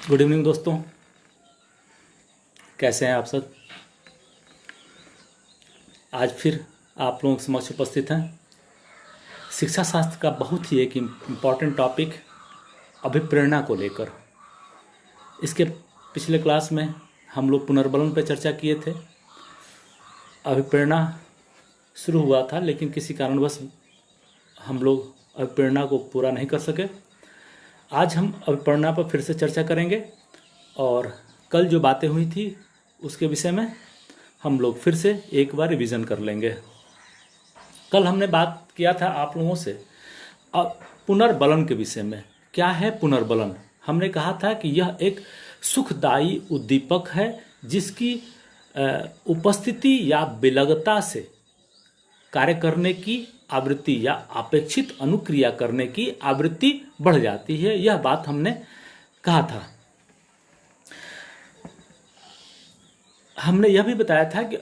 Good evening दोस्तों, कैसे हैं आप सब। आज फिर आप लोगों के समक्ष उपस्थित हैं शिक्षा शास्त्र का बहुत ही एक इम्पॉर्टेंट टॉपिक अभिप्रेरणा को लेकर। इसके पिछले क्लास में हम लोग पुनर्बलन पर चर्चा किए थे। अभिप्रेरणा शुरू हुआ था लेकिन किसी कारणवश हम लोग अभिप्रेरणा को पूरा नहीं कर सके। आज हम अभिप्रेरणा पर फिर से चर्चा करेंगे और कल जो बातें हुई थी उसके विषय में हम लोग फिर से एक बार रिवीजन कर लेंगे। कल हमने बात किया था आप लोगों से पुनर्बलन के विषय में। क्या है पुनर्बलन? हमने कहा था कि यह एक सुखदायी उद्दीपक है जिसकी उपस्थिति या विलगता से कार्य करने की आवृत्ति या अपेक्षित अनुक्रिया करने की आवृत्ति बढ़ जाती है। यह बात हमने कहा था। हमने यह भी बताया था कि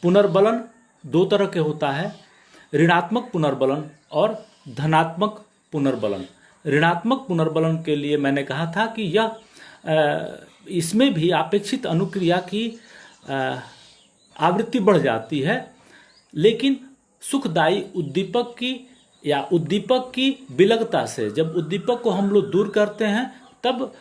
पुनर्बलन दो तरह के होता है, ऋणात्मक पुनर्बलन और धनात्मक पुनर्बलन। ऋणात्मक पुनर्बलन के लिए मैंने कहा था कि यह इसमें भी अपेक्षित अनुक्रिया की आवृत्ति बढ़ जाती है, लेकिन सुखदायी उद्दीपक की या उद्दीपक की विलगता से, जब उद्दीपक को हम लोग दूर करते हैं तब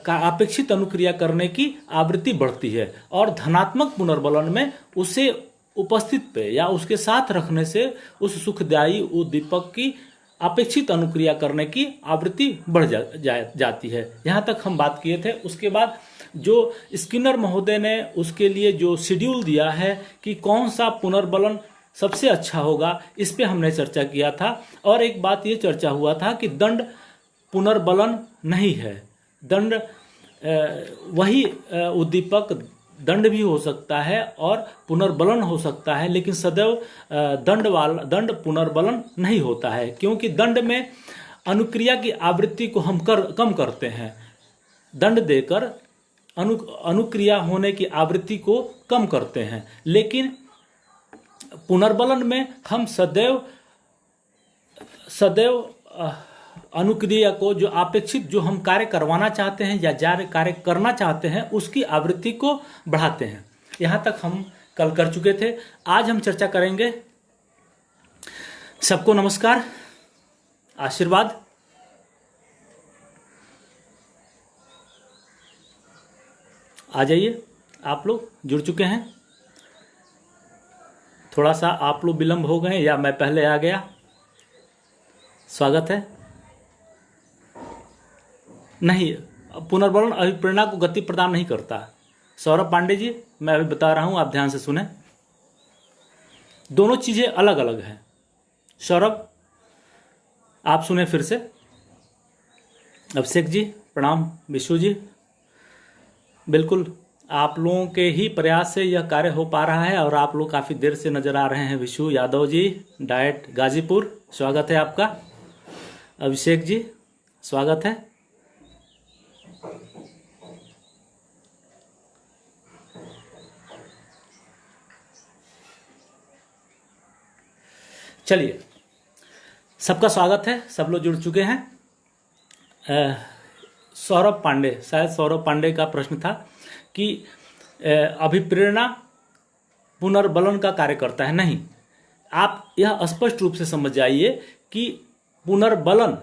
का अपेक्षित अनुक्रिया करने की आवृत्ति बढ़ती है। और धनात्मक पुनर्बलन में उसे उपस्थित पे या उसके साथ रखने से उस सुखदायी उद्दीपक की अपेक्षित अनुक्रिया करने की आवृत्ति बढ़ जाती है। यहाँ तक हम बात किए थे। उसके बाद जो स्किनर महोदय ने उसके लिए जो शेड्यूल दिया है कि कौन सा पुनर्बलन सबसे अच्छा होगा, इस पे हमने चर्चा किया था। और एक बात ये चर्चा हुआ था कि दंड पुनर्बलन नहीं है। दंड वही उद्दीपक दंड भी हो सकता है और पुनर्बलन हो सकता है, लेकिन सदैव दंड पुनर्बलन नहीं होता है, क्योंकि दंड में अनुक्रिया की आवृत्ति को हम कम करते हैं। दंड देकर अनुक्रिया होने की आवृत्ति को कम करते हैं, लेकिन पुनर्बलन में हम सदैव अनुक्रिया को, जो अपेक्षित, जो हम कार्य करवाना चाहते हैं या कार्य करना चाहते हैं, उसकी आवृत्ति को बढ़ाते हैं। यहां तक हम कल कर चुके थे। आज हम चर्चा करेंगे। सबको नमस्कार, आशीर्वाद। आ जाइए, आप लोग जुड़ चुके हैं। थोड़ा सा आप लोग विलंब हो गए या मैं पहले आ गया, स्वागत है। नहीं, पुनर्बलन अभिप्रेरणा को गति प्रदान नहीं करता। सौरभ पांडे जी, मैं अभी बता रहा हूं, आप ध्यान से सुने। दोनों चीजें अलग अलग हैं। सौरभ, आप सुने फिर से। अभिषेक जी प्रणाम। विशु जी, बिल्कुल आप लोगों के ही प्रयास से यह कार्य हो पा रहा है और आप लोग काफ़ी देर से नज़र आ रहे हैं। विशु यादव जी, डाइट गाजीपुर, स्वागत है आपका। अभिषेक जी, स्वागत है। चलिए, सबका स्वागत है। सब लोग जुड़ चुके हैं। सौरभ पांडे, शायद सौरभ पांडे का प्रश्न था कि अभिप्रेरणा पुनर्बलन का कार्य करता है। नहीं, आप यह स्पष्ट रूप से समझ जाइए कि पुनर्बलन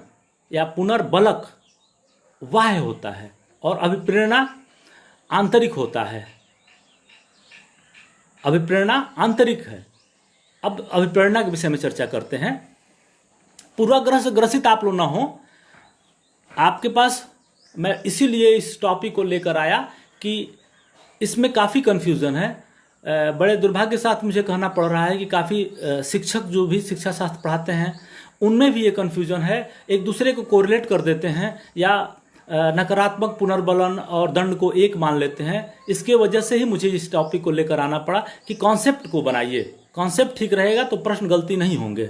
या पुनर्बलक बाह्य होता है और अभिप्रेरणा आंतरिक होता है। अभिप्रेरणा आंतरिक है। अब अभिप्रेरणा के विषय में चर्चा करते हैं। पूर्वाग्रह से ग्रसित आप लोग ना हो। आपके पास, मैं इसीलिए इस टॉपिक को लेकर आया कि इसमें काफ़ी कन्फ्यूज़न है। बड़े दुर्भाग्य के साथ मुझे कहना पड़ रहा है कि काफ़ी शिक्षक जो भी शिक्षा शास्त्र पढ़ाते हैं उनमें भी ये कन्फ्यूज़न है। एक दूसरे को कोरिलेट कर देते हैं या नकारात्मक पुनर्बलन और दंड को एक मान लेते हैं। इसके वजह से ही मुझे इस टॉपिक को लेकर आना पड़ा कि कॉन्सेप्ट को बनाइए। कॉन्सेप्ट ठीक रहेगा तो प्रश्न गलती नहीं होंगे।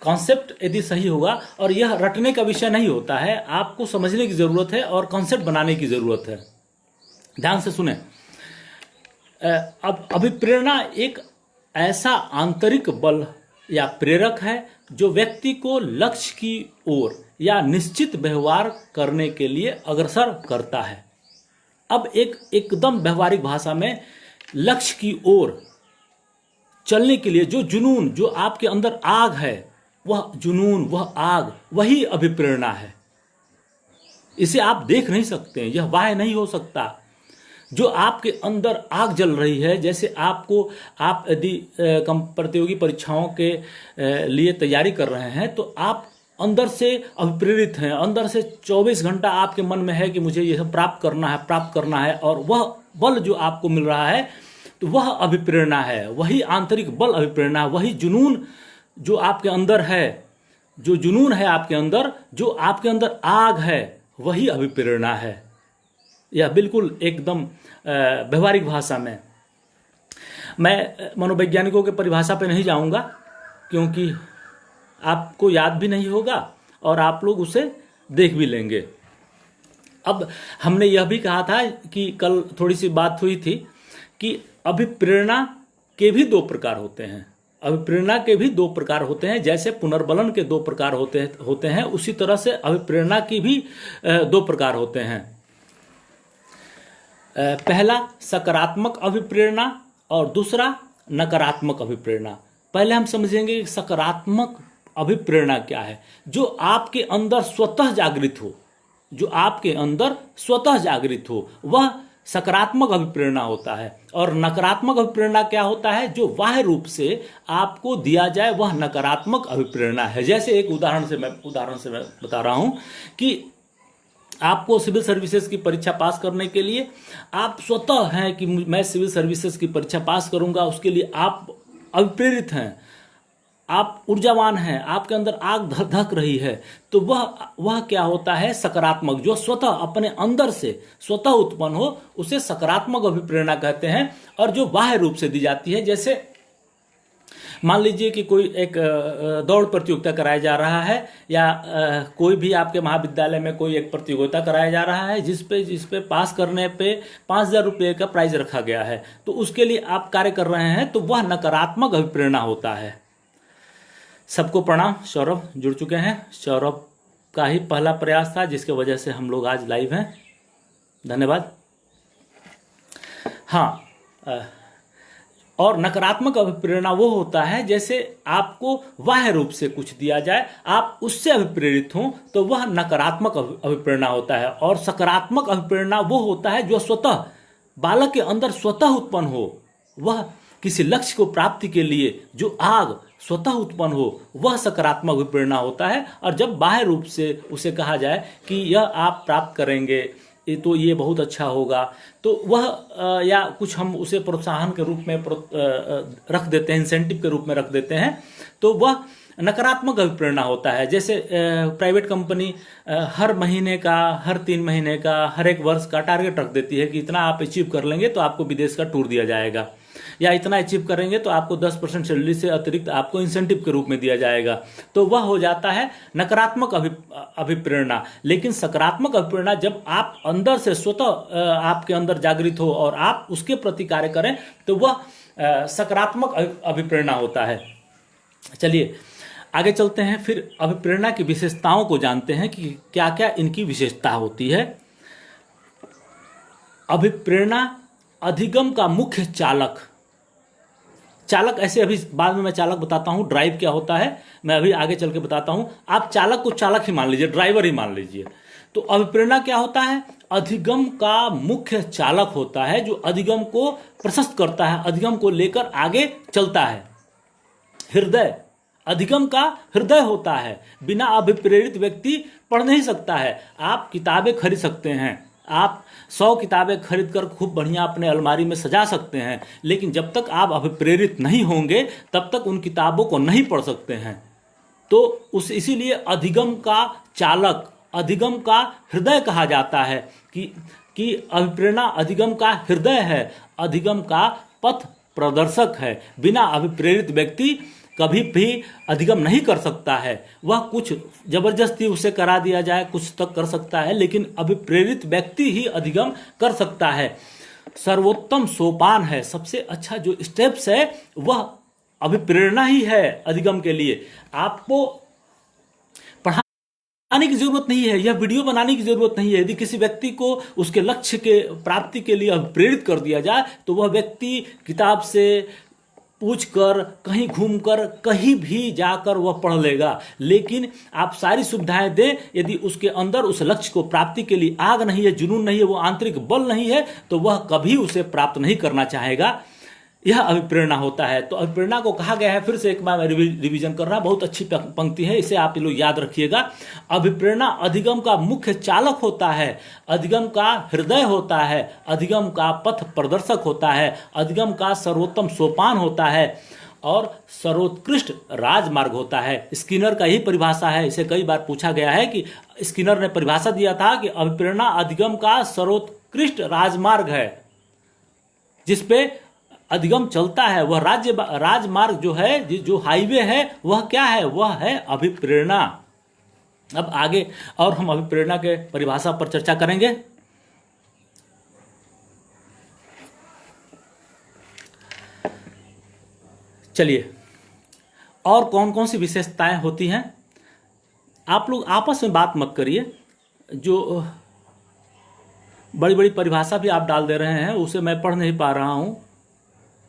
कॉन्सेप्ट यदि सही होगा, और यह रटने का विषय नहीं होता है, आपको समझने की ज़रूरत है और कॉन्सेप्ट बनाने की ज़रूरत है। ध्यान से सुने। अब अभिप्रेरणा एक ऐसा आंतरिक बल या प्रेरक है जो व्यक्ति को लक्ष्य की ओर या निश्चित व्यवहार करने के लिए अग्रसर करता है। अब एकदम व्यवहारिक भाषा में लक्ष्य की ओर चलने के लिए जो जुनून, जो आपके अंदर आग है, वह जुनून, वह आग, वही अभिप्रेरणा है। इसे आप देख नहीं सकते, यह बाह्य नहीं हो सकता। जो आपके अंदर आग जल रही है, जैसे आप यदि प्रतियोगी परीक्षाओं के लिए तैयारी कर रहे हैं तो आप अंदर से अभिप्रेरित हैं, अंदर से 24 घंटा आपके मन में है कि मुझे यह प्राप्त करना है, और वह बल जो आपको मिल रहा है तो वह अभिप्रेरणा है, वही आंतरिक बल अभिप्रेरणा, वही जुनून जो आपके अंदर है, जो जुनून है आपके अंदर, जो आपके अंदर आग है, वही अभिप्रेरणा है। यह बिल्कुल एकदम व्यवहारिक भाषा में। मैं मनोवैज्ञानिकों के परिभाषा पे नहीं जाऊंगा क्योंकि आपको याद भी नहीं होगा और आप लोग उसे देख भी लेंगे। अब हमने यह भी कहा था कि कल थोड़ी सी बात हुई थी कि अभिप्रेरणा के भी दो प्रकार होते हैं। अभिप्रेरणा के भी दो प्रकार होते हैं, जैसे पुनर्बलन के दो प्रकार होते हैं, उसी तरह से अभिप्रेरणा की भी दो प्रकार होते हैं। पहला सकारात्मक अभिप्रेरणा और दूसरा नकारात्मक अभिप्रेरणा। पहले हम समझेंगे कि सकारात्मक अभिप्रेरणा क्या है। जो आपके अंदर स्वतः जागृत हो, जो आपके अंदर स्वतः जागृत हो, वह सकारात्मक अभिप्रेरणा होता है। और नकारात्मक अभिप्रेरणा क्या होता है? जो बाह्य रूप से आपको दिया जाए, वह नकारात्मक अभिप्रेरणा है। जैसे एक उदाहरण से मैं बता रहा हूं कि आपको सिविल सर्विसेज की परीक्षा पास करने के लिए आप स्वतः हैं कि मैं सिविल सर्विसेज की परीक्षा पास करूंगा, उसके लिए आप अभिप्रेरित हैं, आप ऊर्जावान हैं, आपके अंदर आग धक रही है, तो वह क्या होता है? सकारात्मक, जो स्वतः अपने अंदर से स्वतः उत्पन्न हो, उसे सकारात्मक अभिप्रेरणा कहते हैं। और जो बाह्य रूप से दी जाती है, जैसे मान लीजिए कि कोई एक दौड़ प्रतियोगिता कराया जा रहा है, या कोई भी आपके महाविद्यालय में कोई एक प्रतियोगिता कराया जा रहा है जिसपे पास करने पे 5,000 रुपये का प्राइज रखा गया है, तो उसके लिए आप कार्य कर रहे हैं, तो वह नकारात्मक अभिप्रेरणा होता है। सबको प्रणाम। सौरभ जुड़ चुके हैं। सौरभ का ही पहला प्रयास था जिसके वजह से हम लोग आज लाइव हैं। धन्यवाद। हाँ, और नकारात्मक अभिप्रेरणा वो होता है जैसे आपको बाह्य रूप से कुछ दिया जाए, आप उससे अभिप्रेरित हों, तो वह नकारात्मक अभिप्रेरणा होता है। और सकारात्मक अभिप्रेरणा वो होता है जो स्वतः बालक के अंदर स्वतः उत्पन्न हो, वह किसी लक्ष्य को प्राप्ति के लिए जो आग स्वतः उत्पन्न हो, वह सकारात्मक अभिप्रेरणा होता है। और जब बाह्य रूप से उसे कहा जाए कि यह आप प्राप्त करेंगे तो ये बहुत अच्छा होगा, तो वह या कुछ हम उसे प्रोत्साहन के रूप में रख देते हैं, इंसेंटिव के रूप में रख देते हैं, तो वह नकारात्मक अभिप्रेरणा होता है। जैसे प्राइवेट कंपनी हर महीने का, हर 3 महीने का, हर एक वर्ष का टारगेट रख देती है कि इतना आप अचीव कर लेंगे तो आपको विदेश का टूर दिया जाएगा, या इतना अचीव करेंगे तो आपको 10% सैलरी से अतिरिक्त आपको इंसेंटिव के रूप में दिया जाएगा। तो वह हो जाता है नकारात्मक अभिप्रेरणा। लेकिन सकारात्मक अभिप्रेरणा जब आप अंदर से स्वतः आपके अंदर जागृत हो और आप उसके प्रति कार्य करें, तो वह सकारात्मक अभिप्रेरणा होता है। चलिए आगे चलते हैं, फिर अभिप्रेरणा की विशेषताओं को जानते हैं कि क्या क्या इनकी विशेषता होती है। अभिप्रेरणा अधिगम का मुख्य चालक ऐसे, अभी बाद में मैं चालक बताता हूं, ड्राइव क्या होता है मैं अभी आगे चल के बताता हूं। आप चालक को चालक ही मान लीजिए, ड्राइवर ही मान लीजिए। तो अभिप्रेरणा क्या होता है? अधिगम का मुख्य चालक होता है, जो अधिगम को प्रशस्त करता है, अधिगम को लेकर आगे चलता है। हृदय, अधिगम का हृदय होता है। बिना अभिप्रेरित व्यक्ति पढ़ नहीं सकता है। आप किताबें खरीद सकते हैं, आप 100 किताबें खरीद कर खूब बढ़िया अपने अलमारी में सजा सकते हैं, लेकिन जब तक आप अभिप्रेरित नहीं होंगे तब तक उन किताबों को नहीं पढ़ सकते हैं। तो इसीलिए अधिगम का चालक, अधिगम का हृदय कहा जाता है कि अभिप्रेरणा अधिगम का हृदय है, अधिगम का पथ प्रदर्शक है। बिना अभिप्रेरित व्यक्ति कभी भी अधिगम नहीं कर सकता है। वह कुछ जबरदस्ती उसे करा दिया जाए कुछ तक कर सकता है, लेकिन अभिप्रेरित व्यक्ति ही अधिगम कर सकता है। सर्वोत्तम सोपान है, सबसे अच्छा जो स्टेप्स है वह अभिप्रेरणा ही है अधिगम के लिए। आपको पढ़ाने की जरूरत नहीं है, यह वीडियो बनाने की जरूरत नहीं है। यदि किसी व्यक्ति को उसके लक्ष्य के प्राप्ति के लिए प्रेरित कर दिया जाए तो वह व्यक्ति किताब से पूछकर, कहीं घूमकर, कहीं भी जाकर वह पढ़ लेगा। लेकिन आप सारी सुविधाएं दें, यदि उसके अंदर उस लक्ष्य को प्राप्ति के लिए आग नहीं है, जुनून नहीं है, वो आंतरिक बल नहीं है, तो वह कभी उसे प्राप्त नहीं करना चाहेगा। यह अभिप्रेरणा होता है। तो अभिप्रेरणा को कहा गया है, फिर से एक बार मैं रिवीजन कर रहा, बहुत अच्छी पंक्ति है, इसे आप लोग याद रखिएगा। अभिप्रेरणा अधिगम का मुख्य चालक होता है, अधिगम का हृदय होता है, अधिगम का पथ प्रदर्शक होता है, अधिगम का सर्वोत्तम सोपान होता है और सर्वोत्कृष्ट राजमार्ग होता है। स्किनर का यही परिभाषा है। इसे कई बार पूछा गया है कि स्किनर ने परिभाषा दिया था कि अभिप्रेरणा अधिगम का सर्वोत्कृष्ट राजमार्ग है। जिसपे अधिगम चलता है, वह राजमार्ग जो है, जो हाईवे है, वह क्या है? वह है अभिप्रेरणा। अब आगे और हम अभिप्रेरणा के परिभाषा पर चर्चा करेंगे। चलिए, और कौन कौन सी विशेषताएं होती हैं? आप लोग आपस में बात मत करिए। जो बड़ी बड़ी परिभाषा भी आप डाल दे रहे हैं, उसे मैं पढ़ नहीं पा रहा हूं,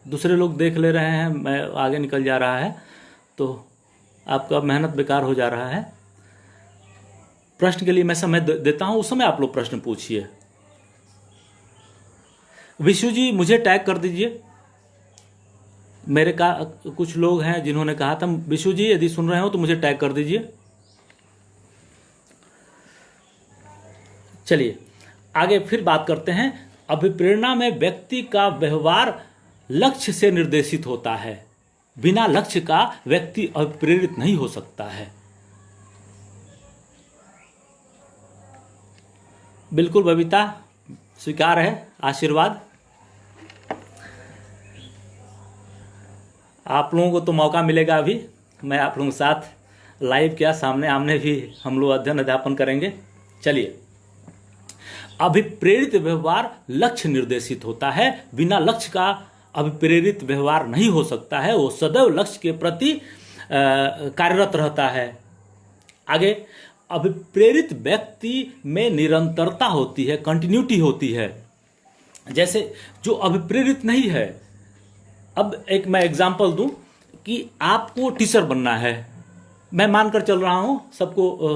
दूसरे लोग देख ले रहे हैं, मैं आगे निकल जा रहा है, तो आपका मेहनत बेकार हो जा रहा है। प्रश्न के लिए मैं समय देता हूं, उस समय आप लोग प्रश्न पूछिए। विशु जी, मुझे टैग कर दीजिए। मेरे का कुछ लोग हैं जिन्होंने कहा था, विशु जी यदि सुन रहे हो तो मुझे टैग कर दीजिए। चलिए आगे फिर बात करते हैं। अभिप्रेरणा में व्यक्ति का व्यवहार लक्ष्य से निर्देशित होता है। बिना लक्ष्य का व्यक्ति अभिप्रेरित नहीं हो सकता है। बिल्कुल बबीता, स्वीकार है, आशीर्वाद। आप लोगों को तो मौका मिलेगा, अभी मैं आप लोगों के साथ लाइव क्या सामने आमने भी हम लोग अध्ययन अध्यापन करेंगे। चलिए, अभिप्रेरित व्यवहार लक्ष्य निर्देशित होता है। बिना लक्ष्य का अभिप्रेरित व्यवहार नहीं हो सकता है। वो सदैव लक्ष्य के प्रति कार्यरत रहता है। आगे, अभिप्रेरित व्यक्ति में निरंतरता होती है, कंटिन्यूटी होती है। जैसे जो अभिप्रेरित नहीं है, अब एक मैं एग्जांपल दूं कि आपको टीचर बनना है। मैं मानकर चल रहा हूं, सबको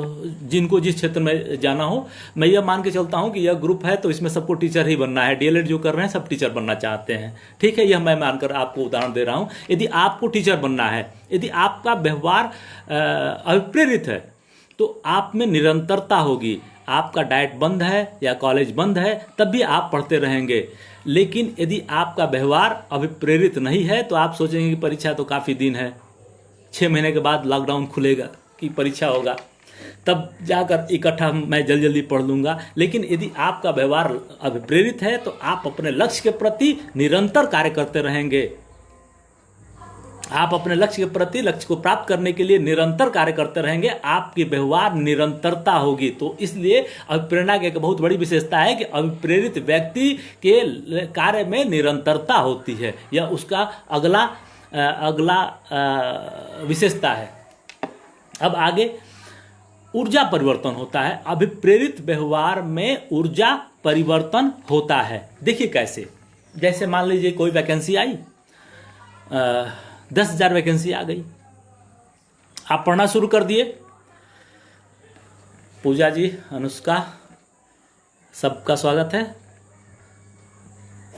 जिनको जिस क्षेत्र में जाना हो, मैं यह मान के चलता हूं कि यह ग्रुप है तो इसमें सबको टीचर ही बनना है। डीएलएड जो कर रहे हैं सब टीचर बनना चाहते हैं, ठीक है। यह मैं मानकर आपको उदाहरण दे रहा हूं। यदि आपको टीचर बनना है, यदि आपका व्यवहार अभिप्रेरित है, तो आप में निरंतरता होगी। आपका डाइट बंद है या कॉलेज बंद है, तब भी आप पढ़ते रहेंगे। लेकिन यदि आपका व्यवहार अभिप्रेरित नहीं है, तो आप सोचेंगे कि परीक्षा तो काफ़ी दिन है, 6 महीने के बाद लॉकडाउन खुलेगा कि परीक्षा होगा, तब जाकर इकट्ठा मैं जल्दी जल्दी पढ़ लूँगा। लेकिन यदि आपका व्यवहार अभिप्रेरित है, तो आप अपने लक्ष्य के प्रति निरंतर कार्य करते रहेंगे। आप अपने लक्ष्य के प्रति, लक्ष्य को प्राप्त करने के लिए निरंतर कार्य करते रहेंगे। आपकी व्यवहार निरंतरता होगी। तो इसलिए अभिप्रेरणा की एक बहुत बड़ी विशेषता है कि अभिप्रेरित व्यक्ति के कार्य में निरंतरता होती है। यह उसका अगला विशेषता है। अब आगे, ऊर्जा परिवर्तन होता है। अभिप्रेरित व्यवहार में ऊर्जा परिवर्तन होता है। देखिए कैसे, जैसे मान लीजिए कोई वैकेंसी आई, 10,000 वैकेंसी आ गई, आप पढ़ना शुरू कर दिए। पूजा जी, अनुष्का, सबका स्वागत है।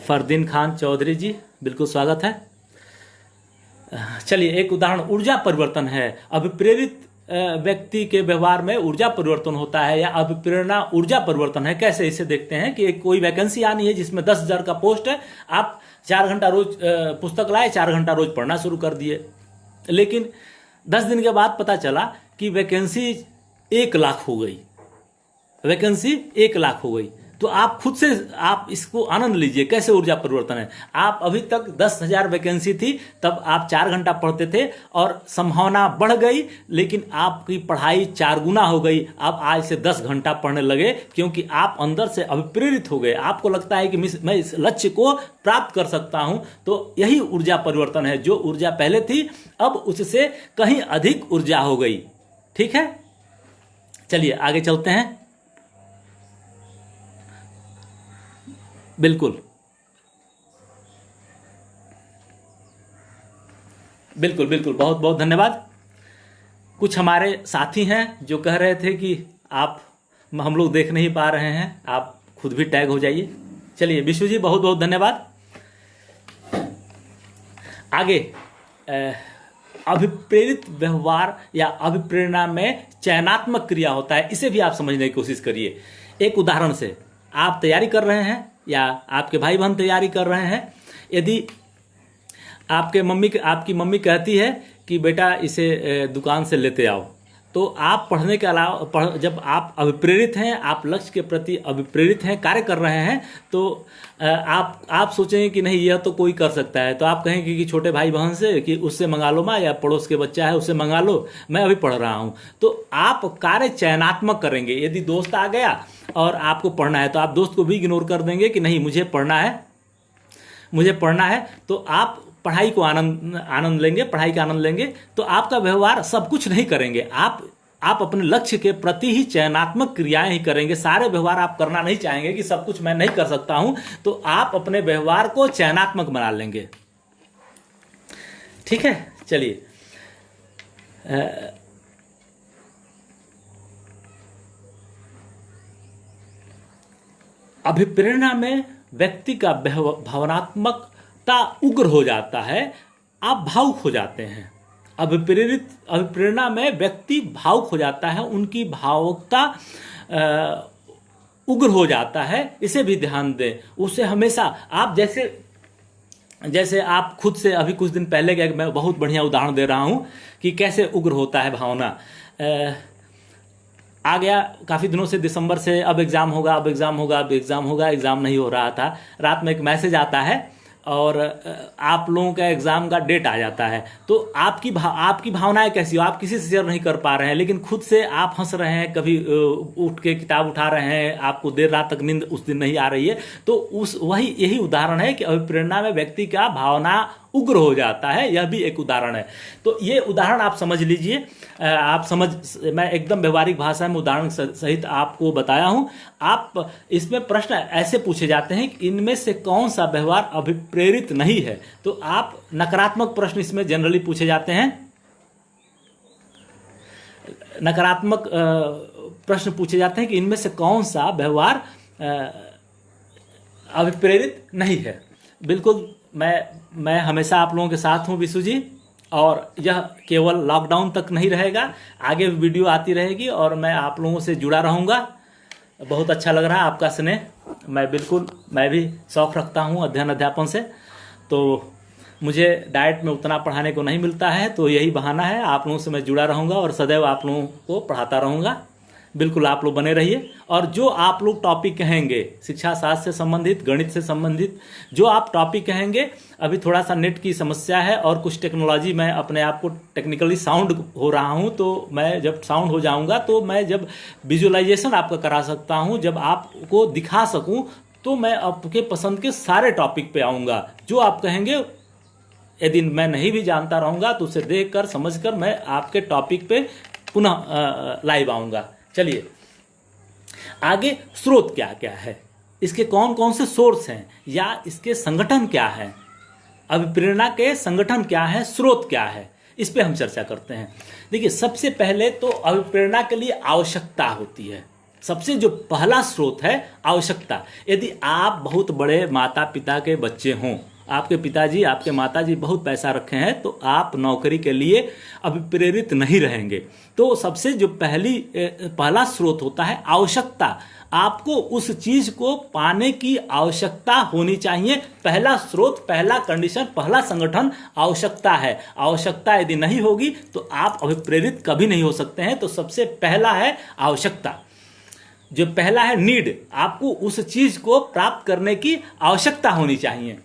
फरदीन खान चौधरी जी, बिल्कुल स्वागत है। चलिए, एक उदाहरण ऊर्जा परिवर्तन है। अभिप्रेरित व्यक्ति के व्यवहार में ऊर्जा परिवर्तन होता है, या अभिप्रेरणा ऊर्जा परिवर्तन है। कैसे, इसे देखते हैं कि कोई वैकेंसी आनी है जिसमें 10,000 का पोस्ट है। आप 4 घंटा रोज पुस्तक लाए, 4 घंटा रोज पढ़ना शुरू कर दिए। लेकिन 10 दिन के बाद पता चला कि वैकेंसी 1 लाख हो गई। वैकेंसी 1 लाख हो गई। तो आप खुद से आप इसको आनंद लीजिए कैसे ऊर्जा परिवर्तन है। आप अभी तक 10,000 वैकेंसी थी, तब आप 4 घंटा पढ़ते थे और संभावना बढ़ गई, लेकिन आपकी पढ़ाई 4 गुना हो गई। आप आज से 10 घंटा पढ़ने लगे क्योंकि आप अंदर से अभिप्रेरित हो गए। आपको लगता है कि मैं इस लक्ष्य को प्राप्त कर सकता हूं। तो यही ऊर्जा परिवर्तन है। जो ऊर्जा पहले थी अब उससे कहीं अधिक ऊर्जा हो गई। ठीक है, चलिए आगे चलते हैं। बिल्कुल बिल्कुल बिल्कुल, बहुत बहुत धन्यवाद। कुछ हमारे साथी हैं जो कह रहे थे कि आप हम लोग देख नहीं पा रहे हैं, आप खुद भी टैग हो जाइए। चलिए विशु जी बहुत बहुत धन्यवाद। आगे अभिप्रेरित व्यवहार या अभिप्रेरणा में चयनात्मक क्रिया होता है, इसे भी आप समझने की कोशिश करिए। एक उदाहरण से, आप तैयारी कर रहे हैं या आपके भाई बहन तैयारी कर रहे हैं। यदि आपकी मम्मी कहती है कि बेटा इसे दुकान से लेते आओ, तो आप पढ़ने के अलावा जब आप अभिप्रेरित हैं, आप लक्ष्य के प्रति अभिप्रेरित हैं, कार्य कर रहे हैं, तो आप सोचेंगे कि नहीं यह तो कोई कर सकता है। तो आप कहेंगे कि छोटे भाई बहन से कि उससे मंगा लो माँ, या पड़ोस के बच्चा है उससे मंगा लो, मैं अभी पढ़ रहा हूँ। तो आप कार्य चयनात्मक करेंगे। यदि दोस्त आ गया और आपको पढ़ना है तो आप दोस्त को भी इग्नोर कर देंगे कि नहीं मुझे पढ़ना है। तो आप पढ़ाई को आनंद लेंगे, पढ़ाई का आनंद लेंगे। तो आपका व्यवहार सब कुछ नहीं करेंगे, आप अपने लक्ष्य के प्रति ही चयनात्मक क्रियाएं ही करेंगे। सारे व्यवहार आप करना नहीं चाहेंगे कि सब कुछ मैं नहीं कर सकता हूं, तो आप अपने व्यवहार को चयनात्मक बना लेंगे। ठीक है, चलिए अभिप्रेरणा में व्यक्ति का भावनात्मकता उग्र हो जाता है, आप भावुक हो जाते हैं। अभिप्रेरणा में व्यक्ति भावुक हो जाता है, उनकी भावुकता उग्र हो जाता है। इसे भी ध्यान दें। उसे हमेशा आप जैसे आप खुद से अभी कुछ दिन पहले का मैं बहुत बढ़िया उदाहरण दे रहा हूं कि कैसे उग्र होता है भावना। आ गया काफ़ी दिनों से, दिसंबर से अब एग्ज़ाम होगा, एग्ज़ाम नहीं हो रहा था। रात में एक मैसेज आता है और आप लोगों का एग्ज़ाम का डेट आ जाता है। तो आपकी भावनाएं कैसी हो, आप किसी से शेयर नहीं कर पा रहे हैं, लेकिन खुद से आप हंस रहे हैं, कभी उठ के किताब उठा रहे हैं, आपको देर रात तक नींद उस दिन नहीं आ रही है। तो यही उदाहरण है कि अभिप्रेरणा में व्यक्ति का भावना उग्र हो जाता है। यह भी एक उदाहरण है। तो ये उदाहरण आप समझ लीजिए। मैं एकदम व्यवहारिक भाषा में उदाहरण सहित आपको बताया हूं। आप इसमें प्रश्न ऐसे पूछे जाते हैं कि इनमें से कौन सा व्यवहार अभिप्रेरित नहीं है। तो आप नकारात्मक प्रश्न इसमें जनरली पूछे जाते हैं। नकारात्मक प्रश्न पूछे जाते हैं कि इनमें से कौन सा व्यवहार अभिप्रेरित नहीं है। बिल्कुल, मैं हमेशा आप लोगों के साथ हूं विशु जी, और यह केवल लॉकडाउन तक नहीं रहेगा, आगे वीडियो आती रहेगी और मैं आप लोगों से जुड़ा रहूँगा। बहुत अच्छा लग रहा है आपका स्नेह। मैं भी शौक़ रखता हूँ अध्ययन अध्यापन से, तो मुझे डाइट में उतना पढ़ाने को नहीं मिलता है, तो यही बहाना है। आप लोगों से मैं जुड़ा रहूँगा और सदैव आप लोगों को पढ़ाता रहूँगा। बिल्कुल आप लोग बने रहिए। और जो आप लोग टॉपिक कहेंगे शिक्षा शास्त्र से संबंधित, गणित से संबंधित जो आप टॉपिक कहेंगे, अभी थोड़ा सा नेट की समस्या है और कुछ टेक्नोलॉजी, मैं अपने आप को टेक्निकली साउंड हो रहा हूं, तो मैं जब साउंड हो जाऊंगा तो मैं जब विजुअलाइजेशन आपका करा सकता हूं, जब आपको दिखा सकूं, तो मैं आपके पसंद के सारे टॉपिक पे आऊँगा। जो आप कहेंगे, यदि मैं नहीं भी जानता रहूँगा तो उसे देख कर समझ कर मैं आपके टॉपिक पे पुनः लाइव आऊँगा। चलिए आगे, स्रोत क्या क्या है, इसके कौन कौन से सोर्स हैं, या इसके संगठन क्या है, अभिप्रेरणा के संगठन क्या है, स्रोत क्या है, इस पे हम चर्चा करते हैं। देखिए, सबसे पहले तो अभिप्रेरणा के लिए आवश्यकता होती है। सबसे जो पहला स्रोत है आवश्यकता। यदि आप बहुत बड़े माता पिता के बच्चे हों, आपके पिताजी आपके माताजी बहुत पैसा रखे हैं, तो आप नौकरी के लिए अभिप्रेरित नहीं रहेंगे। तो सबसे जो पहला स्रोत होता है आवश्यकता। आपको उस चीज को पाने की आवश्यकता होनी चाहिए। पहला स्रोत, पहला कंडीशन, पहला संगठन आवश्यकता है। आवश्यकता यदि नहीं होगी तो आप अभिप्रेरित कभी नहीं हो सकते हैं। तो सबसे पहला है आवश्यकता। जो पहला है नीड, आपको उस चीज को प्राप्त करने की आवश्यकता होनी चाहिए।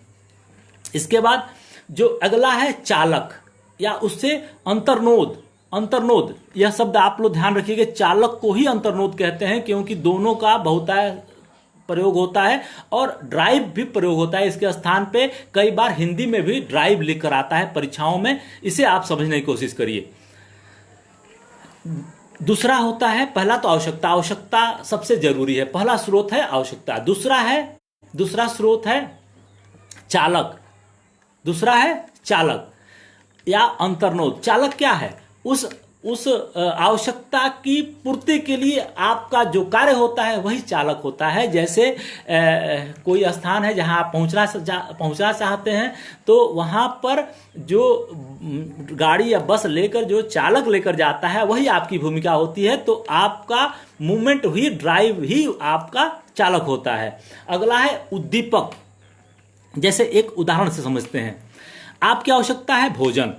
इसके बाद जो अगला है चालक या उससे अंतर्नोद। अंतर्नोद यह शब्द आप लोग ध्यान रखिएगा, चालक को ही अंतर्नोद कहते हैं क्योंकि दोनों का बहुतायत प्रयोग होता है और ड्राइव भी प्रयोग होता है। इसके स्थान पे कई बार हिंदी में भी ड्राइव लिखकर आता है परीक्षाओं में, इसे आप समझने की कोशिश करिए। दूसरा होता है, पहला तो आवश्यकता, आवश्यकता सबसे जरूरी है, पहला स्रोत है आवश्यकता। दूसरा स्रोत है चालक, दूसरा है चालक या अंतर्नोद। चालक क्या है? उस आवश्यकता की पूर्ति के लिए आपका जो कार्य होता है वही चालक होता है। जैसे कोई स्थान है जहां आप पहुंचना चाहते हैं, तो वहां पर जो गाड़ी या बस लेकर जो चालक लेकर जाता है वही आपकी भूमिका होती है। तो आपका मूवमेंट ही, ड्राइव ही आपका चालक होता है। अगला है उद्दीपक। जैसे एक उदाहरण से समझते हैं, आपकी आवश्यकता है भोजन,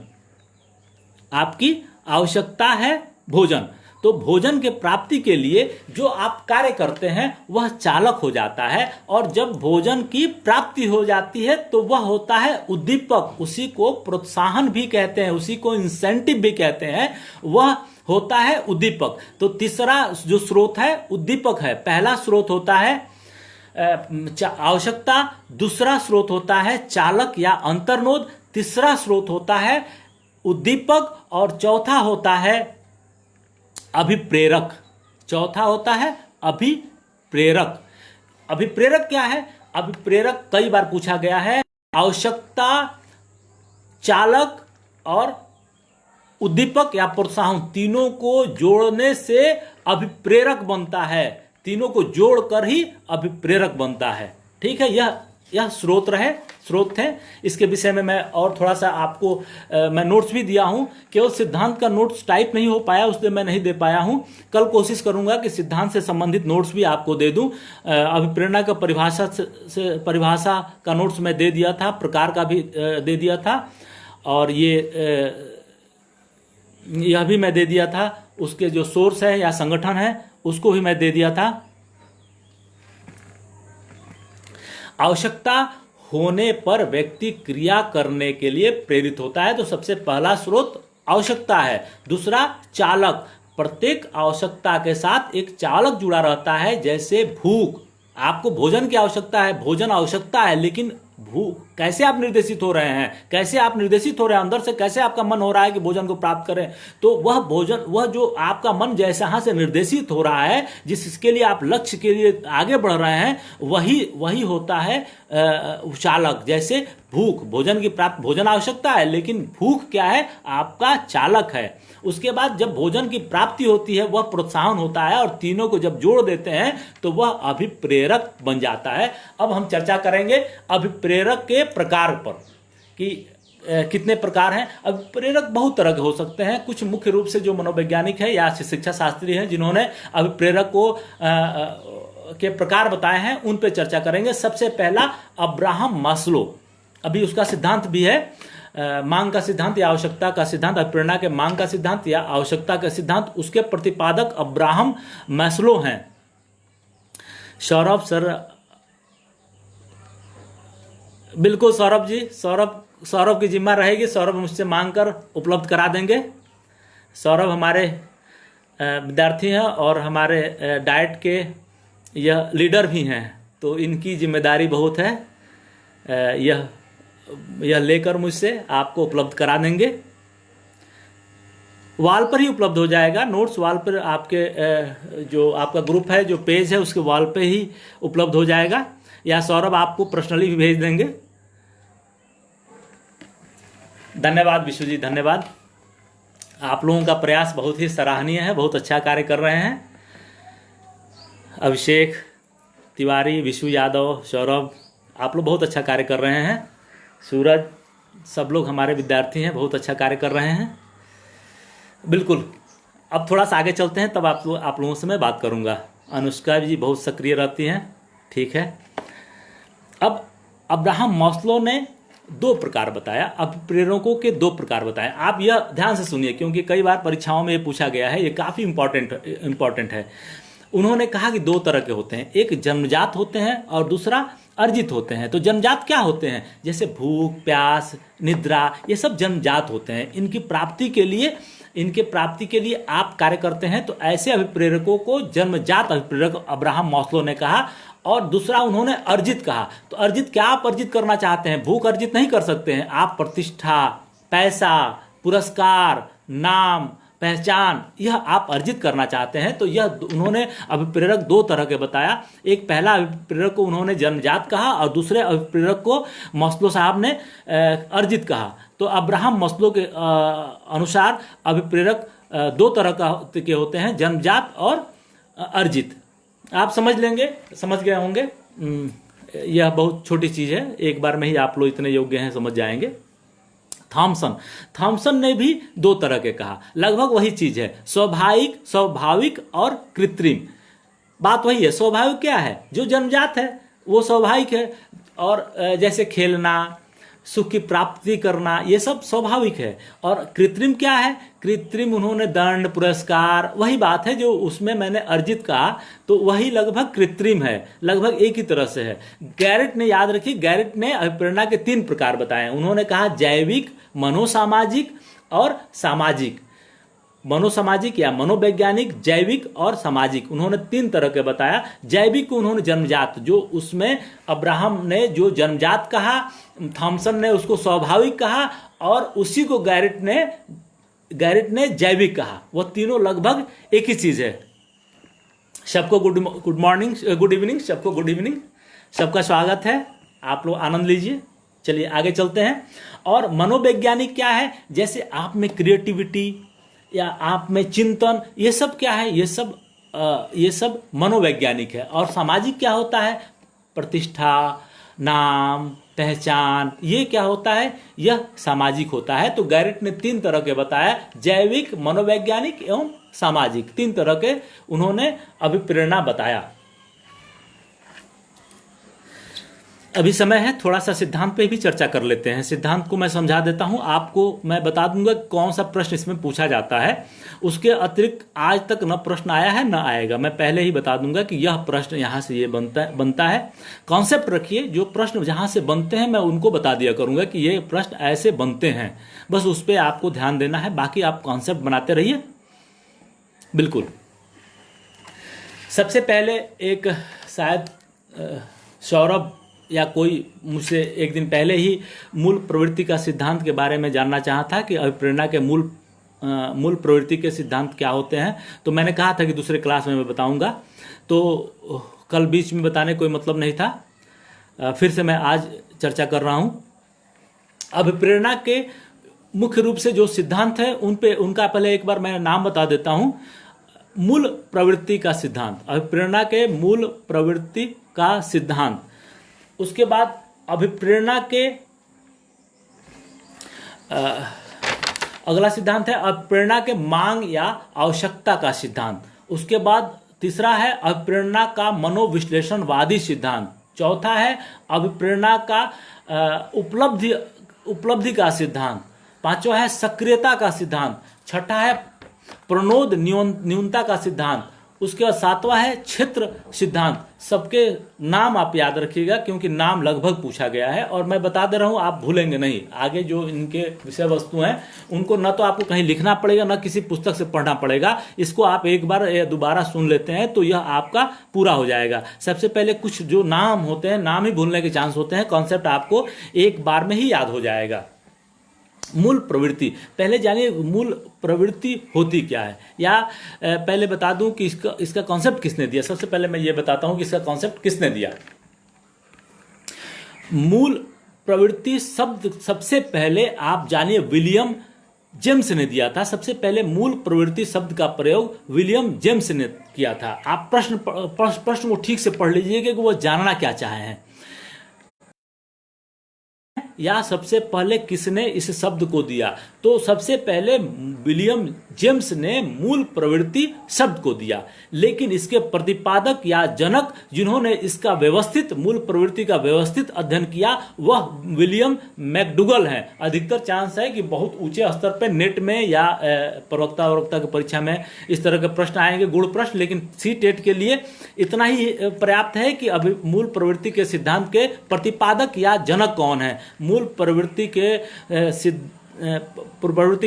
आपकी आवश्यकता है भोजन, तो भोजन के प्राप्ति के लिए जो आप कार्य करते हैं वह चालक हो जाता है। और जब भोजन की प्राप्ति हो जाती है तो वह होता है उद्दीपक। उसी को प्रोत्साहन भी कहते हैं, उसी को इंसेंटिव भी कहते हैं, वह होता है उद्दीपक। तो तीसरा जो स्रोत है उद्दीपक है। पहला स्रोत होता है आवश्यकता, दूसरा स्रोत होता है चालक या अंतर्नोद, तीसरा स्रोत होता है उद्दीपक और चौथा होता है अभिप्रेरक। चौथा होता है अभिप्रेरक। अभिप्रेरक क्या है? अभिप्रेरक कई बार पूछा गया है। आवश्यकता, चालक और उद्दीपक या प्रोत्साहन तीनों को जोड़ने से अभिप्रेरक बनता है। तीनों को जोड़कर ही अभिप्रेरक बनता है। ठीक है, यह स्रोत है। इसके विषय में मैं और थोड़ा सा आपको मैं नोट्स भी दिया हूं। केवल सिद्धांत का नोट्स टाइप नहीं हो पाया, उसलिए मैं नहीं दे पाया हूं। कल कोशिश करूंगा कि सिद्धांत से संबंधित नोट्स भी आपको दे दूं। अभिप्रेरणा का परिभाषा का नोट्स मैं दे दिया था, प्रकार का भी दे दिया था, और यह भी मैं दे दिया था। उसके जो सोर्स है या संगठन है उसको भी मैं दे दिया था। आवश्यकता होने पर व्यक्ति क्रिया करने के लिए प्रेरित होता है। तो सबसे पहला स्रोत आवश्यकता है। दूसरा चालक, प्रत्येक आवश्यकता के साथ एक चालक जुड़ा रहता है। जैसे भूख, आपको भोजन की आवश्यकता है, भोजन आवश्यकता है, लेकिन भूख कैसे आप निर्देशित हो रहे हैं, कैसे आप निर्देशित हो रहे हैं अंदर से, कैसे आपका मन हो रहा है कि भोजन को प्राप्त करें। तो वह भोजन, वह जो आपका मन जैसा से निर्देशित हो रहा है, जिसके लिए आप लक्ष्य के लिए आगे बढ़ रहे हैं, वही होता है चालक। जैसे भूख, भोजन की प्राप्त, भोजन आवश्यकता है लेकिन भूख क्या है? आपका चालक है। उसके बाद जब भोजन की प्राप्ति होती है वह प्रोत्साहन होता है, और तीनों को जब जोड़ देते हैं तो वह अभिप्रेरक बन जाता है। अब हम चर्चा करेंगे अभिप्रेरक के प्रकार पर कि कितने प्रकार हैं। अभिप्रेरक बहुत तरह के हो सकते हैं। कुछ मुख्य रूप से जो मनोवैज्ञानिक है या शिक्षा शास्त्री हैं जिन्होंने अभिप्रेरक को के प्रकार बताए हैं, उन पे चर्चा करेंगे। सबसे पहला अब्राहम मास्लो, अभी उसका सिद्धांत भी है, मांग का सिद्धांत या आवश्यकता का सिद्धांत, अभिप्रेरणा के मांग का सिद्धांत या आवश्यकता का सिद्धांत। उसके प्रतिपादक अब्राहम मैस्लो हैं। सौरभ सर, बिल्कुल सौरभ जी, सौरभ की जिम्मा रहेगी, सौरभ मुझसे मांग कर उपलब्ध करा देंगे। सौरभ हमारे विद्यार्थी हैं और हमारे डाइट के यह लीडर भी हैं, तो इनकी जिम्मेदारी बहुत है। यह लेकर मुझसे आपको उपलब्ध करा देंगे। वॉल पर ही उपलब्ध हो जाएगा, नोट्स वॉल पर आपके जो आपका ग्रुप है, जो पेज है, उसके वॉल पे ही उपलब्ध हो जाएगा, या सौरभ आपको पर्सनली भी भेज देंगे। धन्यवाद विशु जी, धन्यवाद। आप लोगों का प्रयास बहुत ही सराहनीय है, बहुत अच्छा कार्य कर रहे हैं। अभिषेक तिवारी, विशु यादव, सौरभ, आप लोग बहुत अच्छा कार्य कर रहे हैं। सूरज, सब लोग हमारे विद्यार्थी हैं, बहुत अच्छा कार्य कर रहे हैं। बिल्कुल, अब थोड़ा सा आगे चलते हैं, तब आप लोगों से मैं बात करूंगा। अनुष्का जी बहुत सक्रिय रहती हैं, ठीक है। अब अब्राहम मास्लो ने दो प्रकार बताया, अभिप्रेरकों के दो प्रकार बताए। आप यह ध्यान से सुनिए क्योंकि कई बार परीक्षाओं में ये पूछा गया है, ये काफ़ी इंपॉर्टेंट है। उन्होंने कहा कि दो तरह के होते हैं, एक जन्मजात होते हैं और दूसरा अर्जित होते हैं। तो जन्मजात क्या होते हैं? जैसे भूख, प्यास, निद्रा, ये सब जन्मजात होते हैं। इनके प्राप्ति के लिए आप कार्य करते हैं। तो ऐसे अभिप्रेरकों को जन्मजात अभिप्रेरक अब्राहम मास्लो ने कहा। और दूसरा उन्होंने अर्जित कहा। तो अर्जित क्या आप अर्जित करना चाहते हैं? भूख अर्जित नहीं कर सकते हैं आप। प्रतिष्ठा, पैसा, पुरस्कार, नाम, पहचान, यह आप अर्जित करना चाहते हैं। तो यह उन्होंने अभिप्रेरक दो तरह के बताया। एक पहला अभिप्रेरक को उन्होंने जन्मजात कहा और दूसरे अभिप्रेरक को मास्लो साहब ने अर्जित कहा। तो अब्राहम मास्लो के अनुसार अभिप्रेरक दो तरह के होते हैं, जन्मजात और अर्जित। आप समझ गए होंगे। यह बहुत छोटी चीज है, एक बार में ही आप लोग इतने योग्य हैं, समझ जाएंगे। थॉमसन ने भी दो तरह के कहा, लगभग वही चीज है, स्वाभाविक और कृत्रिम। बात वही है। स्वाभाविक क्या है? जो जन्मजात है वो स्वाभाविक है, और जैसे खेलना, सुख की प्राप्ति करना, ये सब स्वाभाविक है। और कृत्रिम क्या है? कृत्रिम उन्होंने दंड, पुरस्कार, वही बात है जो उसमें मैंने अर्जित कहा, तो वही लगभग कृत्रिम है, लगभग एक ही तरह से है। गैरेट ने, याद रखिए, गैरेट ने अभिप्रेरणा के 3 प्रकार बताए। उन्होंने कहा जैविक, मनोसामाजिक और सामाजिक। मनोसामाजिक या मनोवैज्ञानिक, जैविक और सामाजिक, उन्होंने 3 तरह के बताया। जैविक को उन्होंने जन्मजात, जो उसमें अब्राहम ने जो जन्मजात कहा, थॉमसन ने उसको स्वाभाविक कहा, और उसी को गैरेट ने जैविक कहा। वो तीनों लगभग एक ही चीज है। सबको गुड मॉर्निंग, गुड इवनिंग, सबको गुड इवनिंग, सबका स्वागत है। आप लोग आनंद लीजिए। चलिए आगे चलते हैं। और मनोवैज्ञानिक क्या है? जैसे आप में क्रिएटिविटी या आप में चिंतन, ये सब क्या है? ये सब मनोवैज्ञानिक है। और सामाजिक क्या होता है? प्रतिष्ठा, नाम, पहचान, ये क्या होता है? यह सामाजिक होता है। तो गैरेट ने 3 तरह के बताया, जैविक, मनोवैज्ञानिक एवं सामाजिक, 3 तरह के उन्होंने अभिप्रेरणा बताया। अभी समय है, थोड़ा सा सिद्धांत पे भी चर्चा कर लेते हैं। सिद्धांत को मैं समझा देता हूं आपको, मैं बता दूंगा कौन सा प्रश्न इसमें पूछा जाता है। उसके अतिरिक्त आज तक न प्रश्न आया है न आएगा। मैं पहले ही बता दूंगा कि यह प्रश्न यहां से ये बनता है। कॉन्सेप्ट रखिए, जो प्रश्न जहां से बनते हैं मैं उनको बता दिया करूंगा कि ये प्रश्न ऐसे बनते हैं, बस उस पर आपको ध्यान देना है। बाकी आप कॉन्सेप्ट बनाते रहिए। बिल्कुल। सबसे पहले एक शायद सौरभ या कोई मुझसे एक दिन पहले ही मूल प्रवृत्ति का सिद्धांत के बारे में जानना चाहा था कि अभिप्रेरणा के मूल प्रवृत्ति के सिद्धांत क्या होते हैं। तो मैंने कहा था कि दूसरे क्लास में मैं बताऊंगा, तो कल बीच में बताने कोई मतलब नहीं था। फिर से मैं आज चर्चा कर रहा हूं। अभिप्रेरणा के मुख्य रूप से जो सिद्धांत है उनका पहले एक बार मैं नाम बता देता हूं। मूल प्रवृत्ति का सिद्धांत, अभिप्रेरणा के मूल प्रवृत्ति का सिद्धांत। उसके बाद अभिप्रेरणा के अगला सिद्धांत है अभिप्रेरणा के मांग या आवश्यकता का सिद्धांत। उसके बाद तीसरा है अभिप्रेरणा का मनोविश्लेषणवादी सिद्धांत। चौथा है अभिप्रेरणा का उपलब्धि का सिद्धांत। पांचवा है सक्रियता का सिद्धांत। छठा है प्रणोद न्यूनता का सिद्धांत। उसके बाद सातवां है क्षेत्र सिद्धांत। सबके नाम आप याद रखिएगा, क्योंकि नाम लगभग पूछा गया है और मैं बता दे रहा हूं, आप भूलेंगे नहीं। आगे जो इनके विषय वस्तु हैं उनको न तो आपको कहीं लिखना पड़ेगा, न किसी पुस्तक से पढ़ना पड़ेगा। इसको आप एक बार या दोबारा सुन लेते हैं तो यह आपका पूरा हो जाएगा। सबसे पहले कुछ जो नाम होते हैं, नाम ही भूलने के चांस होते हैं, कॉन्सेप्ट आपको एक बार में ही याद हो जाएगा। मूल प्रवृत्ति, पहले जानिए मूल प्रवृत्ति होती क्या है, या पहले बता दूं कि इसका कॉन्सेप्ट किसने दिया। सबसे पहले मैं ये बताता हूं कि इसका कॉन्सेप्ट किसने दिया। मूल प्रवृत्ति शब्द सबसे पहले आप जानिए विलियम जेम्स ने दिया था। सबसे पहले मूल प्रवृत्ति शब्द का प्रयोग विलियम जेम्स ने किया था। आप प्रश्न को ठीक से पढ़ लीजिएगा कि वो जानना क्या चाहे हैं, या सबसे पहले किसने इस शब्द को दिया। तो सबसे पहले विलियम जेम्स ने मूल प्रवृत्ति शब्द को दिया, लेकिन इसके प्रतिपादक या जनक जिन्होंने इसका व्यवस्थित मूल प्रवृत्ति का व्यवस्थित अध्ययन किया वह विलियम मैकडूगल हैं। अधिकतर चांस है कि बहुत ऊंचे स्तर पर नेट में या प्रवक्ता की परीक्षा में इस तरह के प्रश्न आएंगे, गुण प्रश्न, लेकिन सी टेट के लिए इतना ही पर्याप्त है कि अभी मूल प्रवृत्ति के सिद्धांत के प्रतिपादक या जनक कौन है। मूल प्रवृत्ति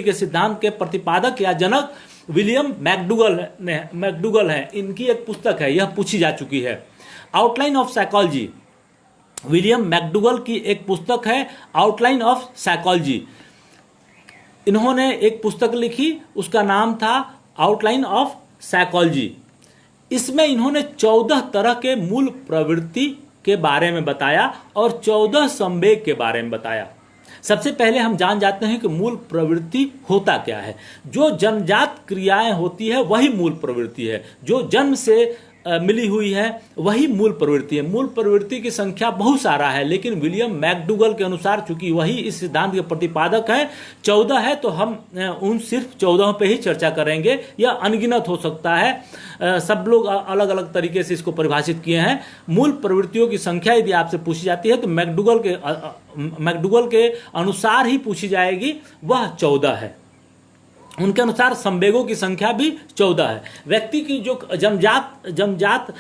के सिद्धांत के प्रतिपादक या जनक विलियम मैकडूगल है। इनकी एक पुस्तक है, यह पूछी जा चुकी है, outline of psychology. William McDougall की एक पुस्तक है आउटलाइन ऑफ साइकोलॉजी। इन्होंने एक पुस्तक लिखी, उसका नाम था आउटलाइन ऑफ साइकोलॉजी। इसमें इन्होंने 14 तरह के मूल प्रवृत्ति के बारे में बताया और 14 संवेग के बारे में बताया। सबसे पहले हम जान जाते हैं कि मूल प्रवृत्ति होता क्या है। जो जन्मजात क्रियाएं होती है वही मूल प्रवृत्ति है, जो जन्म से मिली हुई है वही मूल प्रवृत्ति है। मूल प्रवृत्ति की संख्या बहुत सारा है, लेकिन विलियम मैकडूगल के अनुसार चूंकि वही इस सिद्धांत के प्रतिपादक है 14 है, तो हम उन सिर्फ 14 पे ही चर्चा करेंगे। यह अनगिनत हो सकता है, सब लोग अलग अलग तरीके से इसको परिभाषित किए हैं। मूल प्रवृत्तियों की संख्या यदि आपसे पूछी जाती है तो मैकडूगल के अनुसार ही पूछी जाएगी, वह 14 है। उनके अनुसार संवेगों की संख्या भी 14 है। व्यक्ति की जो जन्मजात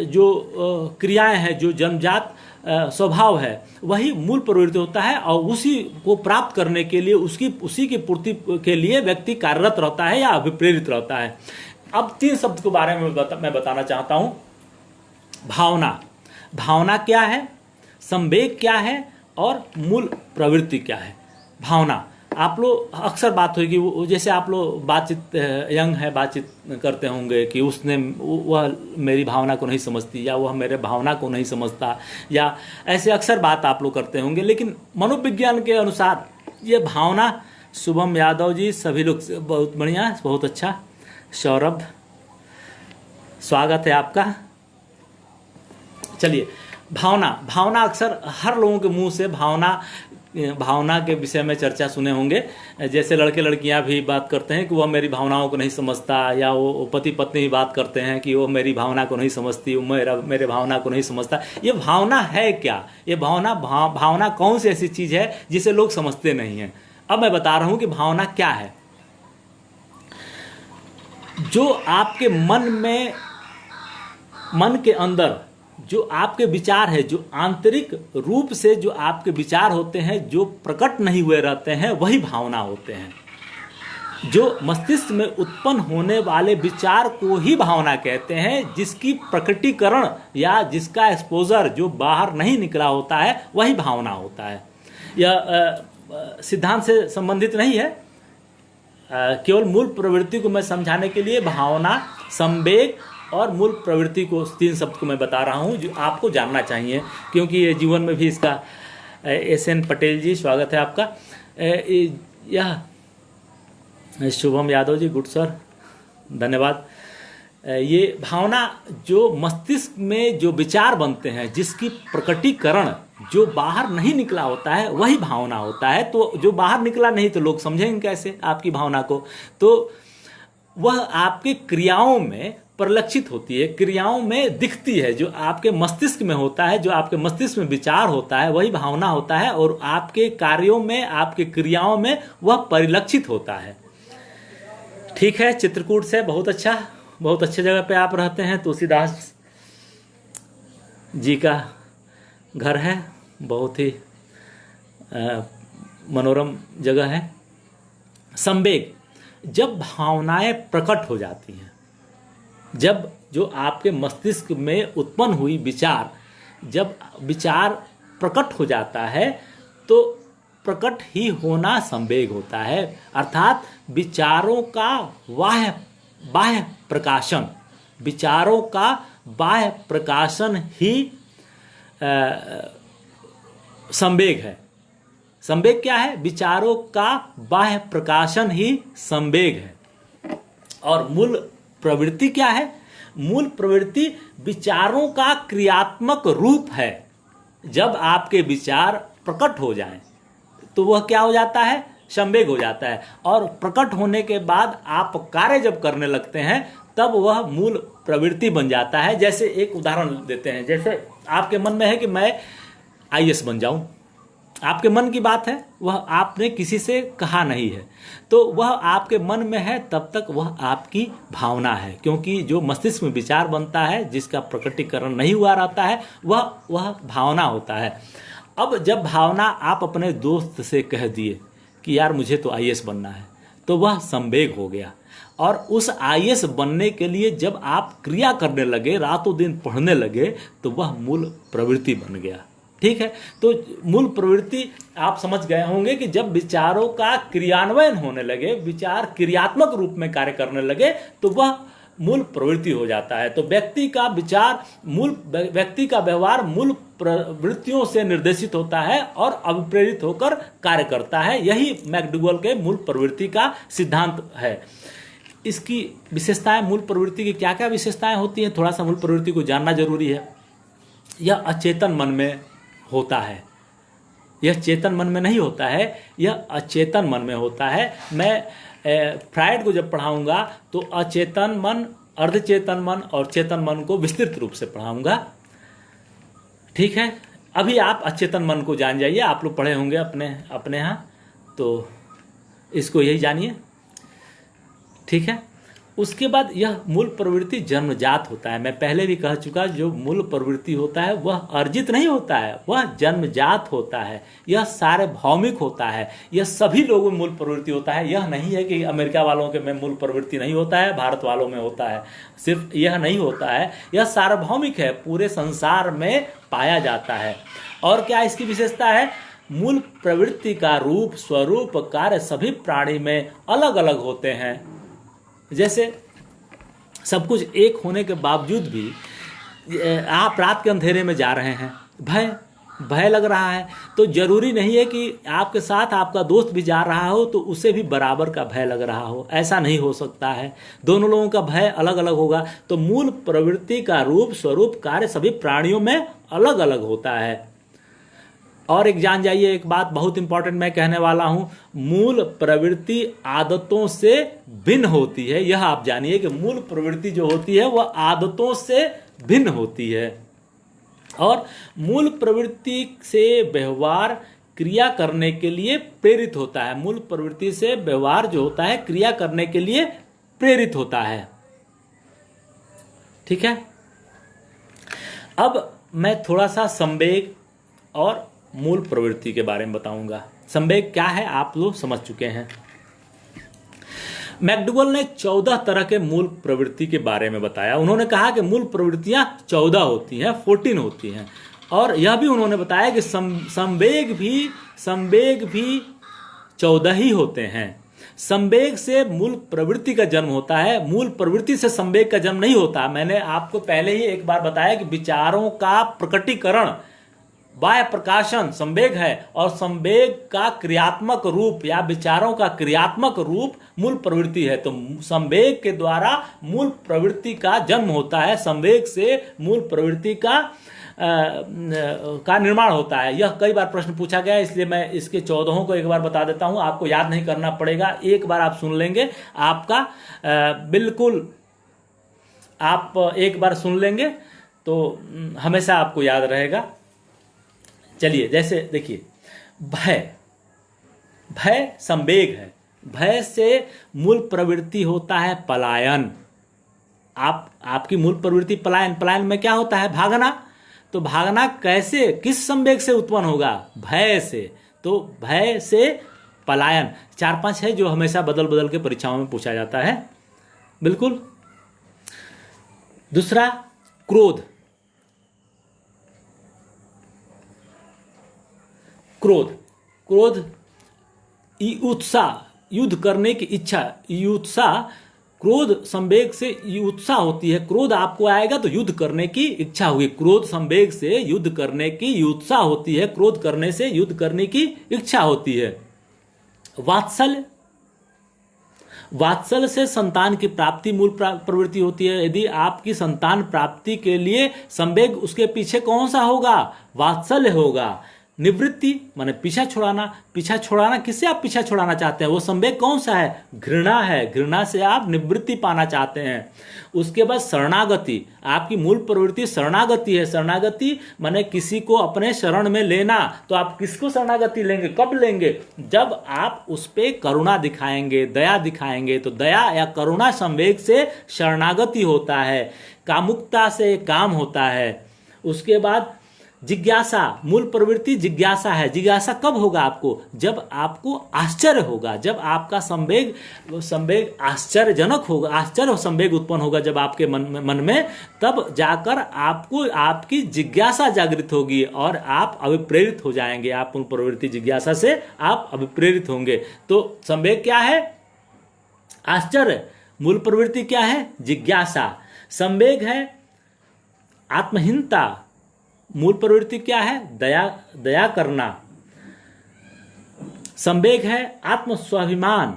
जो क्रियाएं हैं, जो जन्मजात स्वभाव है, वही मूल प्रवृत्ति होता है और उसी को प्राप्त करने के लिए उसी की पूर्ति के लिए व्यक्ति कार्यरत रहता है या अभिप्रेरित रहता है। अब 3 शब्द के बारे में मैं बताना चाहता हूं। भावना क्या है, संवेग क्या है और मूल प्रवृत्ति क्या है। भावना, आप लोग अक्सर बात होगी, जैसे आप लोग बातचीत करते होंगे कि वह मेरी भावना को नहीं समझती या वह मेरे भावना को नहीं समझता, या ऐसे अक्सर बात आप लोग करते होंगे। लेकिन मनोविज्ञान के अनुसार ये भावना, शुभम यादव जी, सभी लोग बहुत बढ़िया, बहुत अच्छा। सौरभ, स्वागत है आपका। चलिए, भावना अक्सर हर लोगों के मुंह से भावना के विषय में चर्चा सुने होंगे। जैसे लड़के लड़कियां भी बात करते हैं कि वह मेरी भावनाओं को नहीं समझता, या वो पति पत्नी भी बात करते हैं कि वो मेरी भावना को नहीं समझती, वो मेरे भावना को नहीं समझता। ये भावना है क्या? ये भावना कौन सी ऐसी चीज है जिसे लोग समझते नहीं हैं? अब मैं बता रहा हूं कि भावना क्या है। जो आपके मन के अंदर जो आपके विचार है, जो आंतरिक रूप से जो आपके विचार होते हैं, जो प्रकट नहीं हुए रहते हैं, वही भावना होते हैं। जो मस्तिष्क में उत्पन्न होने वाले विचार को ही भावना कहते हैं। जिसकी प्रकटीकरण या जिसका एक्सपोजर जो बाहर नहीं निकला होता है वही भावना होता है। यह सिद्धांत से संबंधित नहीं है, केवल मूल प्रवृत्ति को मैं समझाने के लिए भावना, संवेग और मूल प्रवृत्ति को 3 शब्द को मैं बता रहा हूं जो आपको जानना चाहिए, क्योंकि ये जीवन में भी इसका SN पटेल जी, स्वागत है आपका। यह शुभम यादव जी, गुड सर, धन्यवाद। ये भावना जो मस्तिष्क में जो विचार बनते हैं, जिसकी प्रकटीकरण जो बाहर नहीं निकला होता है वही भावना होता है। तो जो बाहर निकला नहीं तो लोग समझेंगे कैसे आपकी भावना को? तो वह आपके क्रियाओं में परिलक्षित होती है, क्रियाओं में दिखती है। जो आपके मस्तिष्क में होता है, जो आपके मस्तिष्क में विचार होता है वही भावना होता है, और आपके कार्यों में, आपके क्रियाओं में वह परिलक्षित होता है। ठीक है, चित्रकूट से, बहुत अच्छा, बहुत अच्छे जगह पे आप रहते हैं। तुलसीदास जी का घर है, बहुत ही मनोरम जगह है। संवेग, जब भावनाएं प्रकट हो जाती हैं, जब जो आपके मस्तिष्क में उत्पन्न हुई विचार, जब विचार प्रकट हो जाता है तो प्रकट ही होना संवेग होता है। अर्थात विचारों का बाह्य प्रकाशन, विचारों का बाह्य प्रकाशन ही संवेग है। संवेग क्या है? विचारों का बाह्य प्रकाशन ही संवेग है। और मूल प्रवृत्ति क्या है? मूल प्रवृत्ति विचारों का क्रियात्मक रूप है। जब आपके विचार प्रकट हो जाएं तो वह क्या हो जाता है? संवेग हो जाता है, और प्रकट होने के बाद आप कार्य जब करने लगते हैं तब वह मूल प्रवृत्ति बन जाता है। जैसे एक उदाहरण देते हैं, जैसे आपके मन में है कि मैं आईएएस बन जाऊं, आपके मन की बात है, वह आपने किसी से कहा नहीं है, तो वह आपके मन में है, तब तक वह आपकी भावना है, क्योंकि जो मस्तिष्क में विचार बनता है जिसका प्रकटीकरण नहीं हुआ रहता है वह भावना होता है। अब जब भावना आप अपने दोस्त से कह दिए कि यार मुझे तो आईएएस बनना है, तो वह संवेग हो गया, और उस आईएएस बनने के लिए जब आप क्रिया करने लगे, रातों दिन पढ़ने लगे, तो वह मूल प्रवृत्ति बन गया। ठीक है, तो मूल प्रवृत्ति आप समझ गए होंगे कि जब विचारों का क्रियान्वयन होने लगे, विचार क्रियात्मक रूप में कार्य करने लगे, तो वह मूल प्रवृत्ति हो जाता है। तो व्यक्ति का विचार व्यक्ति का व्यवहार मूल प्रवृत्तियों से निर्देशित होता है और अभिप्रेरित होकर कार्य करता है। यही मैकडूगल के मूल प्रवृत्ति का सिद्धांत है। इसकी विशेषताएं, मूल प्रवृत्ति की क्या क्या विशेषताएं होती हैं, थोड़ा सा मूल प्रवृत्ति को जानना जरूरी है। यह अचेतन मन में होता है, यह चेतन मन में नहीं होता है, यह अचेतन मन में होता है। मैं फ्रायड को जब पढ़ाऊंगा तो अचेतन मन, अर्धचेतन मन और चेतन मन को विस्तृत रूप से पढ़ाऊंगा। ठीक है, अभी आप अचेतन मन को जान जाइए, आप लोग पढ़े होंगे अपने यहाँ, तो इसको यही जानिए। ठीक है, उसके बाद यह मूल प्रवृत्ति जन्मजात होता है। मैं पहले भी कह चुका, जो मूल प्रवृत्ति होता है वह अर्जित नहीं होता है, वह जन्मजात होता है। यह सार्वभौमिक होता है, यह सभी लोगों में मूल प्रवृत्ति होता है। यह नहीं है कि अमेरिका वालों के में मूल प्रवृत्ति नहीं होता है, भारत वालों में होता है, सिर्फ यह नहीं होता है। यह सार्वभौमिक है, पूरे संसार में पाया जाता है। और क्या इसकी विशेषता है? मूल प्रवृत्ति का रूप, स्वरूप, कार्य सभी प्राणी में अलग अलग होते हैं। जैसे सब कुछ एक होने के बावजूद भी आप रात के अंधेरे में जा रहे हैं, भय लग रहा है, तो जरूरी नहीं है कि आपके साथ आपका दोस्त भी जा रहा हो तो उसे भी बराबर का भय लग रहा हो, ऐसा नहीं हो सकता है। दोनों लोगों का भय अलग अलग होगा। तो मूल प्रवृत्ति का रूप, स्वरूप, कार्य सभी प्राणियों में अलग अलग होता है। और एक जान जाइए, एक बात बहुत इंपॉर्टेंट मैं कहने वाला हूं, मूल प्रवृत्ति आदतों से भिन्न होती है। यह आप जानिए कि मूल प्रवृत्ति जो होती है वह आदतों से भिन्न होती है। और मूल प्रवृत्ति से व्यवहार क्रिया करने के लिए प्रेरित होता है। मूल प्रवृत्ति से व्यवहार जो होता है क्रिया करने के लिए प्रेरित होता है। ठीक है, अब मैं थोड़ा सा संवेग और मूल प्रवृत्ति के बारे में बताऊंगा। संवेग क्या है आप लोग समझ चुके हैं। मैकडूगल ने 14 तरह के मूल प्रवृत्ति के बारे में बताया। उन्होंने कहा कि मूल प्रवृत्तियां 14 होती हैं, 14 होती हैं। और यह भी उन्होंने बताया कि संवेग भी 14 ही होते हैं। संवेग से मूल प्रवृत्ति का जन्म होता है, मूल प्रवृत्ति से संवेग का जन्म नहीं होता। मैंने आपको पहले ही एक बार बताया कि विचारों का प्रकटीकरण, बाह्य प्रकाशन संवेग है, और संवेग का क्रियात्मक रूप या विचारों का क्रियात्मक रूप मूल प्रवृत्ति है। तो संवेग के द्वारा मूल प्रवृत्ति का जन्म होता है, संवेग से मूल प्रवृत्ति का निर्माण होता है। यह कई बार प्रश्न पूछा गया है, इसलिए मैं इसके 14 को एक बार बता देता हूं। आपको याद नहीं करना पड़ेगा, एक बार आप सुन लेंगे, आपका बिल्कुल आप एक बार सुन लेंगे तो हमेशा आपको याद रहेगा। चलिए, जैसे देखिए, भय संवेग है। भय से मूल प्रवृत्ति होता है पलायन। आपकी मूल प्रवृत्ति पलायन में क्या होता है? भागना। तो भागना कैसे, किस संवेग से उत्पन्न होगा? भय से। तो भय से पलायन 4-5 है जो हमेशा बदल बदल के परीक्षाओं में पूछा जाता है। बिल्कुल। दूसरा, क्रोध। क्रोध उत्साह, युद्ध करने की इच्छा, उत्साह। क्रोध संवेग से उत्साह होती है। क्रोध आपको आएगा तो युद्ध करने की इच्छा होगी। क्रोध संवेग से युद्ध करने की उत्साह होती है, क्रोध करने से युद्ध करने की इच्छा होती है। वात्सल्य से संतान की प्राप्ति मूल प्रवृत्ति होती है। यदि आपकी संतान प्राप्ति के लिए संवेग, उसके पीछे कौन सा होगा? वात्सल्य होगा। निवृत्ति माने पीछा छुड़ाना। पीछा छुड़ाना, किससे आप पीछा छुड़ाना चाहते हैं? वो संवेग कौन सा है? घृणा है। घृणा से आप निवृत्ति पाना चाहते हैं। उसके बाद शरणागति, आपकी मूल प्रवृत्ति शरणागति है। शरणागति माने किसी को अपने शरण में लेना। तो आप किसको शरणागति लेंगे? कब लेंगे? जब आप उस पर करुणा दिखाएंगे, दया दिखाएंगे। तो दया या करुणा संवेग से शरणागति होता है। कामुकता से काम होता है। उसके बाद जिज्ञासा, मूल प्रवृत्ति जिज्ञासा है। जिज्ञासा कब होगा आपको? जब आपको आश्चर्य होगा, जब आपका संवेग आश्चर्यजनक होगा, आश्चर्य संवेग उत्पन्न होगा जब आपके मन में, तब जाकर आपको आपकी जिज्ञासा जागृत होगी और आप अभिप्रेरित हो जाएंगे। आप मूल प्रवृत्ति जिज्ञासा से आप अभिप्रेरित होंगे। तो संवेग क्या है? आश्चर्य। मूल प्रवृत्ति क्या है? जिज्ञासा। संवेग है आत्महीनता। मूल प्रवृत्ति क्या है? दया करना। संवेग है आत्म स्वाभिमान।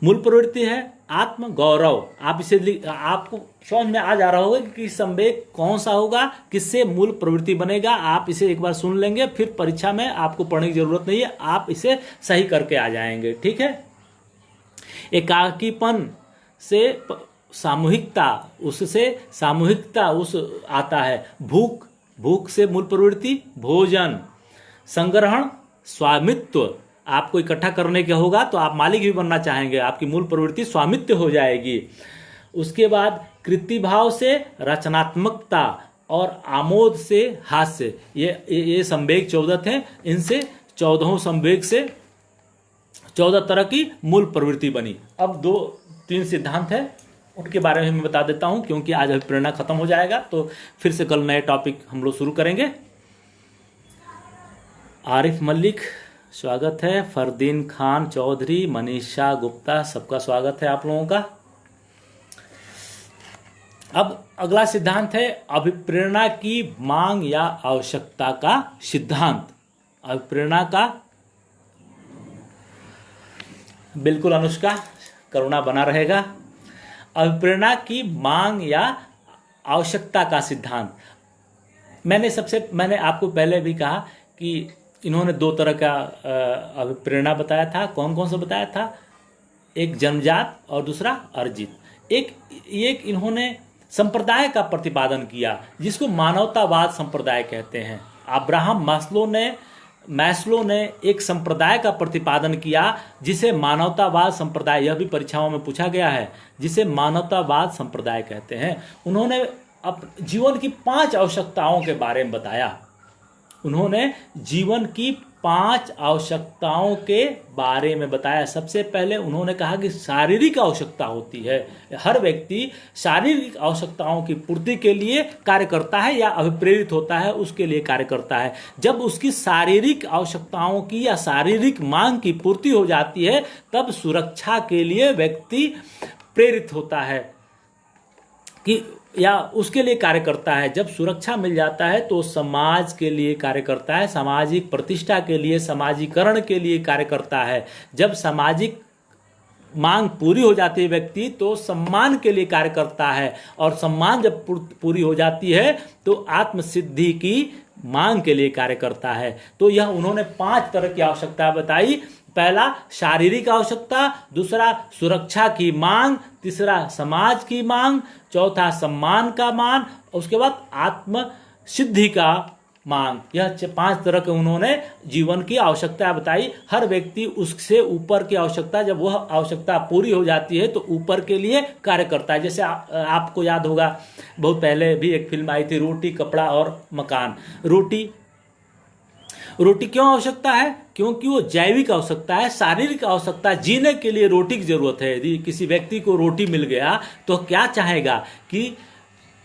मूल प्रवृत्ति है आत्म गौरव। आप इसे आपको समझ में आ जा रहा होगा कि संवेग कौन सा होगा, किससे मूल प्रवृत्ति बनेगा। आप इसे एक बार सुन लेंगे, फिर परीक्षा में आपको पढ़ने की जरूरत नहीं है, आप इसे सही करके आ जाएंगे। ठीक है। एकाकीपन से सामूहिकता, उससे सामूहिकता उस आता है। भूख से मूल प्रवृत्ति भोजन। संग्रहण स्वामित्व, आपको इकट्ठा करने के होगा तो आप मालिक भी बनना चाहेंगे, आपकी मूल प्रवृत्ति स्वामित्व हो जाएगी। उसके बाद कृतिभाव से रचनात्मकता और आमोद से हास्य। ये संवेग 14 थे। इनसे 14 संवेग से 14 तरह की मूल प्रवृत्ति बनी। अब 2-3 सिद्धांत है, उनके बारे में मैं बता देता हूं, क्योंकि आज अभिप्रेरणा खत्म हो जाएगा तो फिर से कल नए टॉपिक हम लोग शुरू करेंगे। आरिफ मलिक स्वागत है। फरदीन खान चौधरी, मनीषा गुप्ता, सबका स्वागत है आप लोगों का। अब अगला सिद्धांत है अभिप्रेरणा की मांग या आवश्यकता का सिद्धांत। अभिप्रेरणा का, बिल्कुल अनुष्का, करुणा बना रहेगा। अभिप्रेरणा की मांग या आवश्यकता का सिद्धांत। मैंने आपको पहले भी कहा कि इन्होंने 2 तरह का अभिप्रेरणा बताया था। कौन कौन सा बताया था? एक जन्मजात और दूसरा अर्जित। एक इन्होंने संप्रदाय का प्रतिपादन किया, जिसको मानवतावाद संप्रदाय कहते हैं। अब्राहम मैस्लो ने एक संप्रदाय का प्रतिपादन किया, जिसे मानवतावाद संप्रदाय, यह भी परीक्षाओं में पूछा गया है, जिसे मानवतावाद संप्रदाय कहते हैं। उन्होंने जीवन की 5 आवश्यकताओं के बारे में बताया। उन्होंने जीवन की 5 आवश्यकताओं के बारे में बताया। सबसे पहले उन्होंने कहा कि शारीरिक आवश्यकता होती है। हर व्यक्ति शारीरिक आवश्यकताओं की पूर्ति के लिए कार्य करता है या अभिप्रेरित होता है, उसके लिए कार्य करता है। जब उसकी शारीरिक आवश्यकताओं की या शारीरिक मांग की पूर्ति हो जाती है, तब सुरक्षा के लिए व्यक्ति प्रेरित होता है कि या उसके लिए कार्य करता है। जब सुरक्षा मिल जाता है तो समाज के लिए कार्य करता है, सामाजिक प्रतिष्ठा के लिए, समाजीकरण के लिए कार्य करता है। जब सामाजिक मांग पूरी हो जाती है व्यक्ति, तो सम्मान के लिए कार्य करता है, और सम्मान जब पूरी हो जाती है तो आत्मसिद्धि की मांग के लिए कार्य करता है। तो यह उन्होंने 5 तरह की आवश्यकता बताई। पहला शारीरिक आवश्यकता, दूसरा सुरक्षा की मांग, तीसरा समाज की मांग, चौथा सम्मान का मांग, उसके बाद आत्म सिद्धि का मांग। यह 5 तरह के उन्होंने जीवन की आवश्यकता बताई। हर व्यक्ति उससे ऊपर की आवश्यकता, जब वह आवश्यकता पूरी हो जाती है तो ऊपर के लिए कार्य करता है। जैसे आपको याद होगा, बहुत पहले भी एक फिल्म आई थी, रोटी कपड़ा और मकान। रोटी क्यों आवश्यकता है? क्योंकि वो जैविक आवश्यकता है, शारीरिक आवश्यकता। जीने के लिए रोटी की जरूरत है। यदि किसी व्यक्ति को रोटी मिल गया तो क्या चाहेगा कि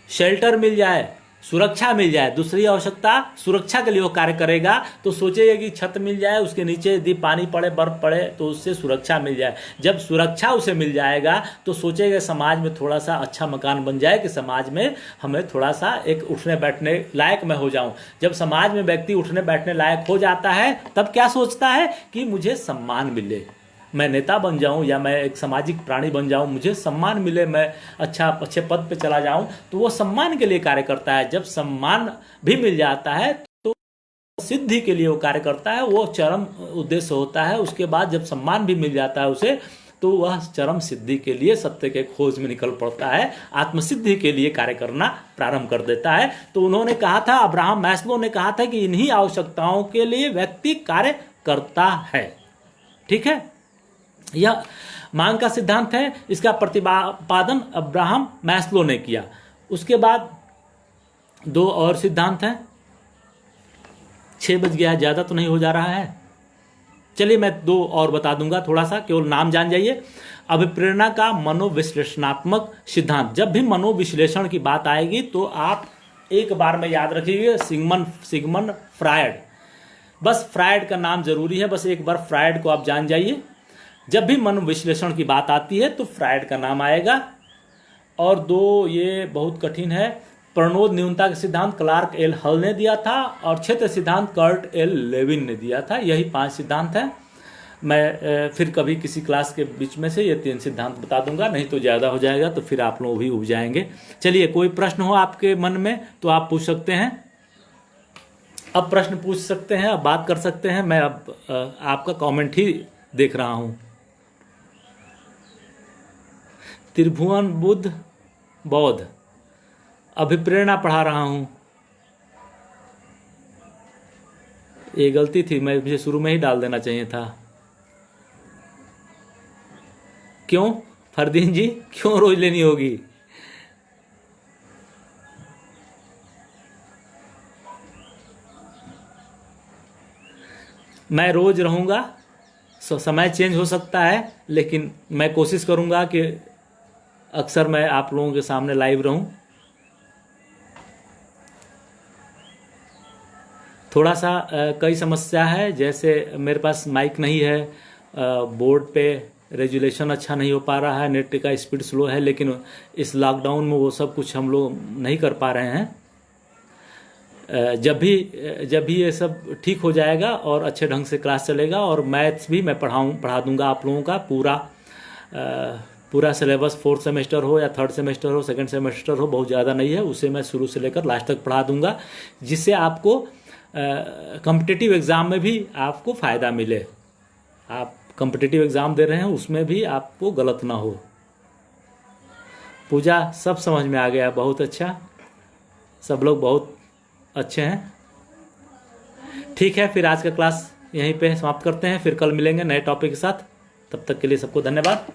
शेल्टर मिल जाए, सुरक्षा मिल जाए। दूसरी आवश्यकता, सुरक्षा के लिए वो कार्य करेगा तो सोचेगा कि छत मिल जाए, उसके नीचे यदि पानी पड़े, बर्फ पड़े तो उससे सुरक्षा मिल जाए। जब सुरक्षा उसे मिल जाएगा तो सोचेगा समाज में थोड़ा सा अच्छा मकान बन जाए, कि समाज में हमें थोड़ा सा एक उठने बैठने लायक मैं हो जाऊं। जब समाज में व्यक्ति उठने बैठने लायक हो जाता है, तब क्या सोचता है कि मुझे सम्मान मिले, मैं नेता बन जाऊं या मैं एक सामाजिक प्राणी बन जाऊं, मुझे सम्मान मिले, मैं अच्छे पद पे चला जाऊं। तो वो सम्मान के लिए कार्य करता है। जब सम्मान भी मिल जाता है तो आत्मसिद्धि के लिए वो कार्य करता है, वो चरम उद्देश्य होता है। उसके बाद जब सम्मान भी मिल जाता है उसे, तो वह चरम सिद्धि के लिए सत्य के खोज में निकल पड़ता है, आत्मसिद्धि के लिए कार्य करना प्रारंभ कर देता है। तो उन्होंने कहा था, अब्राहम मैस्लो ने कहा था कि इन्हीं आवश्यकताओं के लिए व्यक्ति कार्य करता है। ठीक है, यह मांग का सिद्धांत है। इसका प्रतिपादन अब्राहम मैस्लो ने किया। उसके बाद दो और सिद्धांत हैं। 6 बज गया है, ज़्यादा तो नहीं हो जा रहा है? चलिए मैं 2 और बता दूंगा, थोड़ा सा केवल नाम जान जाइए। अभिप्रेरणा का मनोविश्लेषणात्मक सिद्धांत। जब भी मनोविश्लेषण की बात आएगी तो आप एक बार में याद रखिए सिगमंड फ्रायड। बस फ्रायड का नाम जरूरी है, बस एक बार फ्रायड को आप जान जाइए। जब भी मनोविश्लेषण की बात आती है तो फ्रायड का नाम आएगा। और 2 ये बहुत कठिन है। प्रणोद न्यूनता का सिद्धांत क्लार्क एल हल ने दिया था, और क्षेत्र सिद्धांत कर्ट एल लेविन ने दिया था। यही 5 सिद्धांत हैं। मैं फिर कभी किसी क्लास के बीच में से ये 3 सिद्धांत बता दूंगा, नहीं तो ज़्यादा हो जाएगा तो फिर आप लोग भी उब जाएंगे। चलिए, कोई प्रश्न हो आपके मन में तो आप पूछ सकते हैं। अब प्रश्न पूछ सकते हैं, अब बात कर सकते हैं। मैं अब आपका कमेंट ही देख रहा हूँ। त्रिभुवन बुद्ध बौद्ध, अभिप्रेरणा पढ़ा रहा हूँ। ये गलती थी, मुझे शुरू में ही डाल देना चाहिए था। क्यों फरदीन जी, क्यों रोज लेनी होगी? मैं रोज रहूँगा, समय चेंज हो सकता है, लेकिन मैं कोशिश करूँगा कि अक्सर मैं आप लोगों के सामने लाइव रहूँ। थोड़ा सा कई समस्या है, जैसे मेरे पास माइक नहीं है, बोर्ड पे रेजुलेशन अच्छा नहीं हो पा रहा है, नेट का स्पीड स्लो है, लेकिन इस लॉकडाउन में वो सब कुछ हम लोग नहीं कर पा रहे हैं। जब भी ये सब ठीक हो जाएगा और अच्छे ढंग से क्लास चलेगा, और मैथ्स भी मैं पढ़ा दूंगा आप लोगों का पूरा सिलेबस, 4th सेमेस्टर हो या 3rd सेमेस्टर हो, 2nd सेमेस्टर हो, बहुत ज़्यादा नहीं है, उसे मैं शुरू से लेकर लास्ट तक पढ़ा दूंगा, जिससे आपको कॉम्पिटिटिव एग्ज़ाम में भी आपको फ़ायदा मिले। आप कॉम्पिटिटिव एग्ज़ाम दे रहे हैं, उसमें भी आपको गलत ना हो। पूजा, सब समझ में आ गया, बहुत अच्छा, सब लोग बहुत अच्छे हैं। ठीक है, फिर आज का क्लास यहीं पे समाप्त करते हैं, फिर कल मिलेंगे नए टॉपिक के साथ। तब तक के लिए सबको धन्यवाद।